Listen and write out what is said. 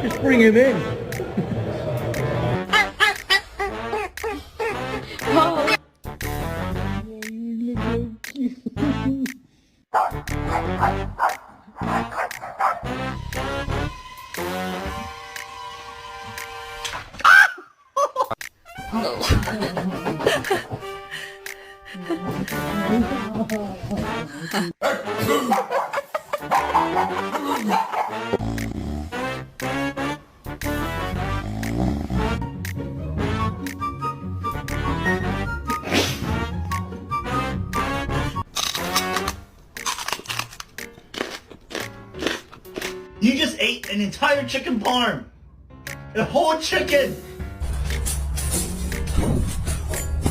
Just bring him in. Oh. You look so cute. You just ate an entire chicken parm. A whole chicken.